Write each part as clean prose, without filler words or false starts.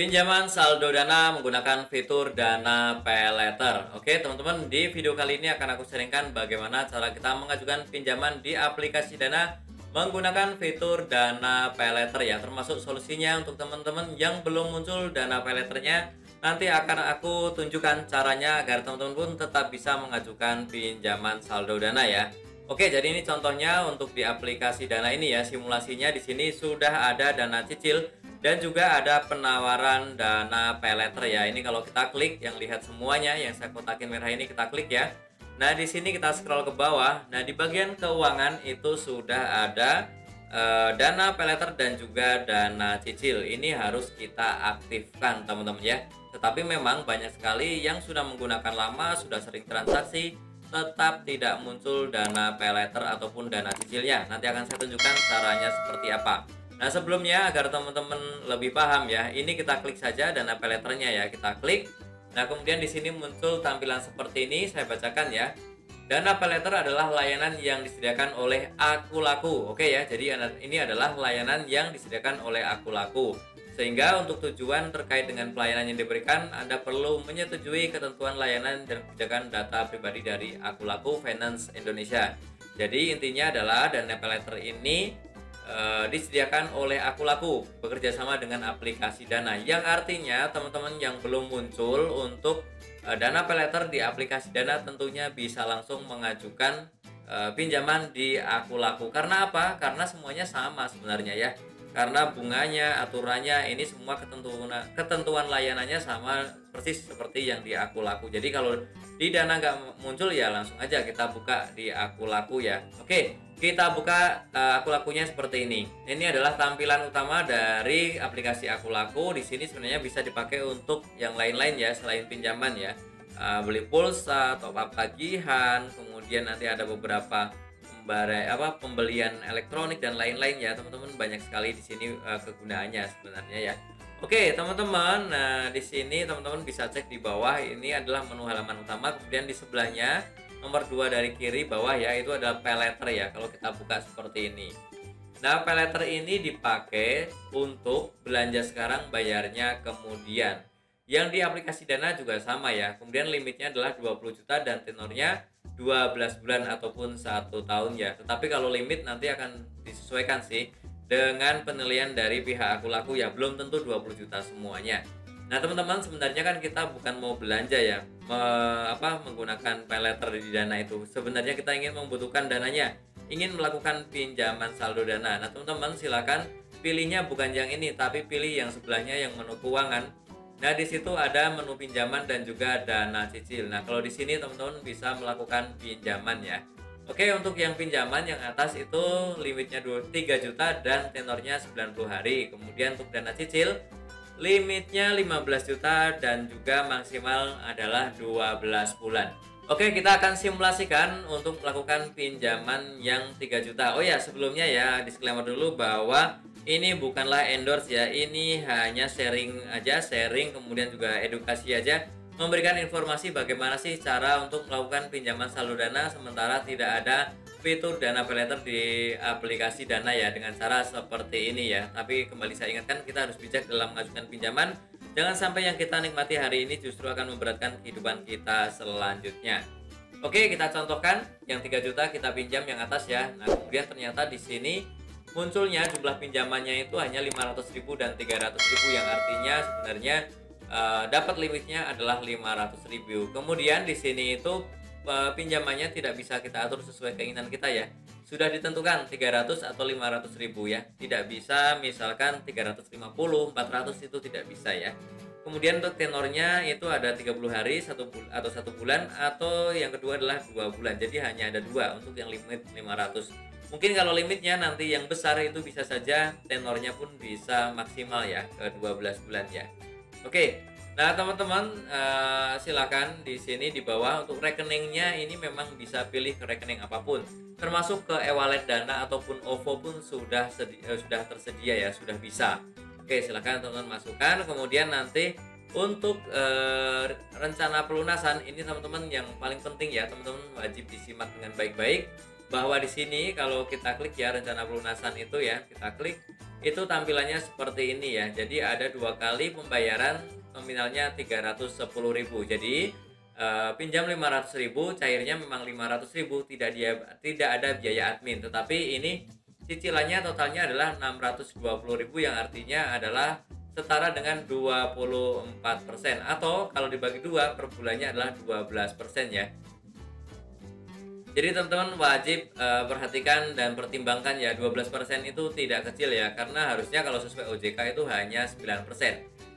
Pinjaman saldo dana menggunakan fitur dana paylater. Oke, teman-teman, di video kali ini akan aku sharingkan bagaimana cara kita mengajukan pinjaman di aplikasi dana menggunakan fitur dana paylater ya, termasuk solusinya untuk teman-teman yang belum muncul dana paylaternya. Nanti akan aku tunjukkan caranya agar teman-teman pun tetap bisa mengajukan pinjaman saldo dana ya. Oke, jadi ini contohnya untuk di aplikasi dana ini ya, simulasinya di sini sudah ada dana cicil dan juga ada penawaran dana paylater ya. Ini kalau kita klik, yang lihat semuanya yang saya kotakin merah ini kita klik ya. Nah, di sini kita scroll ke bawah. Nah, di bagian keuangan itu sudah ada dana paylater dan juga dana cicil. Ini harus kita aktifkan teman-teman ya. Tetapi memang banyak sekali yang sudah menggunakan lama, sudah sering transaksi, tetap tidak muncul dana paylater ataupun dana cicilnya. Nanti akan saya tunjukkan caranya seperti apa. Nah, sebelumnya agar teman-teman lebih paham ya, ini kita klik saja dana paylaternya ya, kita klik. Nah, kemudian di sini muncul tampilan seperti ini, saya bacakan ya. Dana paylater adalah layanan yang disediakan oleh Akulaku. Oke ya, jadi ini adalah layanan yang disediakan oleh Akulaku. Sehingga untuk tujuan terkait dengan pelayanan yang diberikan, Anda perlu menyetujui ketentuan layanan dan kebijakan data pribadi dari Akulaku Finance Indonesia. Jadi intinya adalah dana paylater ini disediakan oleh Akulaku bekerja sama dengan aplikasi dana, yang artinya teman-teman yang belum muncul untuk dana paylater di aplikasi dana tentunya bisa langsung mengajukan pinjaman di Akulaku. Karena apa? Karena semuanya sama sebenarnya ya. Karena bunganya, aturannya, ini semua ketentuan layanannya sama persis seperti yang di Akulaku. Jadi kalau di dana nggak muncul ya langsung aja kita buka di Akulaku ya. Oke, kita buka Akulakunya seperti ini. Ini adalah tampilan utama dari aplikasi Akulaku. Di sini sebenarnya bisa dipakai untuk yang lain-lain ya selain pinjaman ya. Beli pulsa, top up tagihan, kemudian nanti ada beberapa pembelian elektronik dan lain-lain ya teman-teman. Banyak sekali di sini kegunaannya sebenarnya ya. Oke teman-teman, nah di sini teman-teman bisa cek di bawah, ini adalah menu halaman utama. Kemudian di sebelahnya nomor 2 dari kiri bawah ya, itu adalah paylater ya. Kalau kita buka seperti ini, nah paylater ini dipakai untuk belanja sekarang, bayarnya kemudian. Yang di aplikasi dana juga sama ya. Kemudian limitnya adalah 20 juta dan tenornya 12 bulan ataupun 1 tahun ya. Tetapi kalau limit nanti akan disesuaikan sih dengan penilaian dari pihak Akulaku ya. Belum tentu 20 juta semuanya. Nah teman-teman, sebenarnya kan kita bukan mau belanja ya, menggunakan paylater di dana itu. Sebenarnya kita ingin membutuhkan dananya, ingin melakukan pinjaman saldo dana. Nah teman-teman silakan pilihnya bukan yang ini, tapi pilih yang sebelahnya yang menu keuangan. Nah, di situ ada menu pinjaman dan juga dana cicil. Nah, kalau di sini teman-teman bisa melakukan pinjaman ya. Oke, untuk yang pinjaman yang atas itu limitnya 3 juta dan tenornya 90 hari. Kemudian untuk dana cicil limitnya 15 juta dan juga maksimal adalah 12 bulan. Oke, kita akan simulasikan untuk melakukan pinjaman yang 3 juta. Oh ya, sebelumnya ya disclaimer dulu bahwa ini bukanlah endorse ya, ini hanya sharing aja, sharing kemudian juga edukasi aja, memberikan informasi bagaimana sih cara untuk melakukan pinjaman saldo dana sementara tidak ada fitur dana paylater di aplikasi dana ya, dengan cara seperti ini ya. Tapi kembali saya ingatkan, kita harus bijak dalam mengajukan pinjaman. Jangan sampai yang kita nikmati hari ini justru akan memberatkan kehidupan kita selanjutnya. Oke, kita contohkan yang 3 juta kita pinjam yang atas ya. Nah, kemudian ternyata di sini munculnya jumlah pinjamannya itu hanya 500.000 dan 300.000, yang artinya sebenarnya dapat limitnya adalah 500.000. Kemudian di sini itu pinjamannya tidak bisa kita atur sesuai keinginan kita ya. Sudah ditentukan 300 atau 500.000 ya. Tidak bisa misalkan 350, 400, itu tidak bisa ya. Kemudian untuk tenornya itu ada 30 hari, 1 bulan, atau yang kedua adalah 2 bulan. Jadi hanya ada 2 untuk yang limit 500. Mungkin kalau limitnya nanti yang besar itu bisa saja tenornya pun bisa maksimal ya ke 12 bulan ya. Oke. Nah, teman-teman silakan di sini di bawah untuk rekeningnya ini memang bisa pilih ke rekening apapun. Termasuk ke e-wallet Dana ataupun OVO pun sudah tersedia ya, sudah bisa. Oke, silakan teman-teman masukkan. Kemudian nanti untuk rencana pelunasan ini teman-teman yang paling penting ya, teman-teman wajib disimak dengan baik-baik bahwa di sini kalau kita klik ya rencana pelunasan itu ya, kita klik. itu tampilannya seperti ini ya. Jadi ada 2 kali pembayaran nominalnya 310.000. Jadi pinjam 500.000, cairnya memang 500.000, tidak ada biaya admin. Tetapi ini cicilannya totalnya adalah 620.000 yang artinya adalah setara dengan 24%, atau kalau dibagi 2 per bulannya adalah 12% ya. Jadi teman-teman wajib perhatikan dan pertimbangkan ya, 12% itu tidak kecil ya, karena harusnya kalau sesuai OJK itu hanya 9%.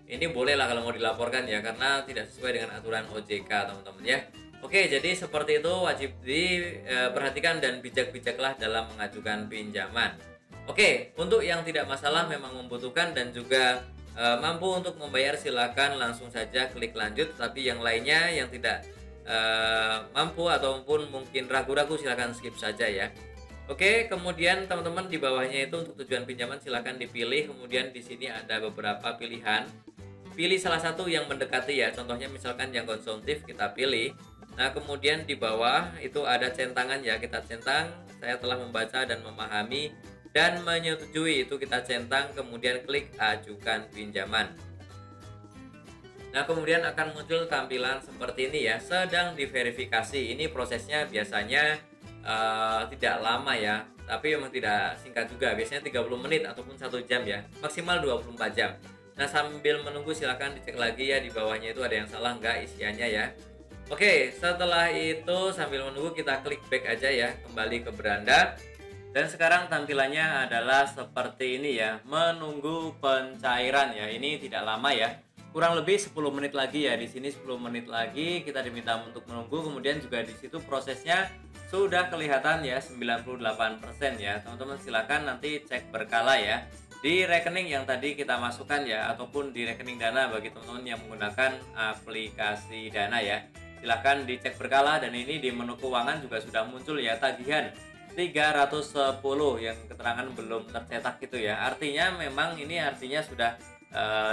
Ini bolehlah kalau mau dilaporkan ya, karena tidak sesuai dengan aturan OJK teman-teman ya. Oke, jadi seperti itu, wajib diperhatikan dan bijak-bijaklah dalam mengajukan pinjaman. Oke, untuk yang tidak masalah memang membutuhkan dan juga mampu untuk membayar, silakan langsung saja klik lanjut. Tapi yang lainnya yang tidak mampu ataupun mungkin ragu-ragu silakan skip saja ya. Oke, kemudian teman-teman di bawahnya itu untuk tujuan pinjaman silakan dipilih. Kemudian di sini ada beberapa pilihan. Pilih salah satu yang mendekati ya. Contohnya misalkan yang konsumtif kita pilih. Nah, kemudian di bawah itu ada centangan ya. Kita centang, saya telah membaca dan memahami dan menyetujui, itu kita centang, kemudian klik ajukan pinjaman. Nah, kemudian akan muncul tampilan seperti ini ya, sedang diverifikasi. Ini prosesnya biasanya tidak lama ya, tapi memang tidak singkat juga, biasanya 30 menit ataupun 1 jam ya, maksimal 24 jam. Nah, sambil menunggu silakan dicek lagi ya, di bawahnya itu ada yang salah nggak isiannya ya. Oke, setelah itu sambil menunggu kita klik back aja ya, kembali ke beranda. Dan sekarang tampilannya adalah seperti ini ya, menunggu pencairan ya. Ini tidak lama ya, kurang lebih 10 menit lagi ya. Di sini 10 menit lagi kita diminta untuk menunggu. Kemudian juga di situ prosesnya sudah kelihatan ya, 98% ya. Teman-teman silakan nanti cek berkala ya di rekening yang tadi kita masukkan ya, ataupun di rekening Dana bagi teman-teman yang menggunakan aplikasi Dana ya. Silahkan dicek berkala, dan ini di menu keuangan juga sudah muncul ya tagihan 310 yang keterangan belum tercetak gitu ya. Artinya memang ini artinya sudah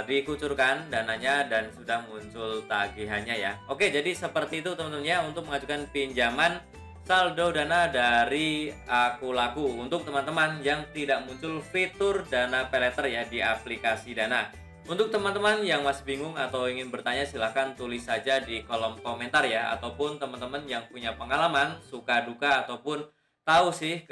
dikucurkan dananya dan sudah muncul tagihannya ya. Oke, jadi seperti itu teman-teman ya untuk mengajukan pinjaman saldo Dana dari Aku Laku. Untuk teman-teman yang tidak muncul fitur Dana Paylater ya di aplikasi Dana. Untuk teman-teman yang masih bingung atau ingin bertanya, silahkan tulis saja di kolom komentar ya. Ataupun teman-teman yang punya pengalaman, suka duka ataupun tahu sih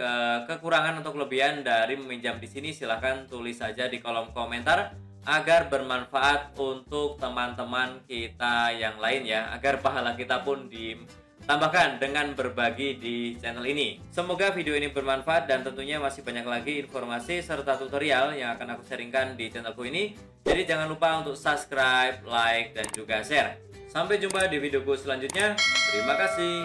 kekurangan atau kelebihan dari meminjam di sini, silahkan tulis saja di kolom komentar agar bermanfaat untuk teman-teman kita yang lain ya, agar pahala kita pun ditambahkan dengan berbagi di channel ini. Semoga video ini bermanfaat dan tentunya masih banyak lagi informasi serta tutorial yang akan aku sharingkan di channelku ini. Jadi jangan lupa untuk subscribe, like, dan juga share. Sampai jumpa di videoku selanjutnya. Terima kasih.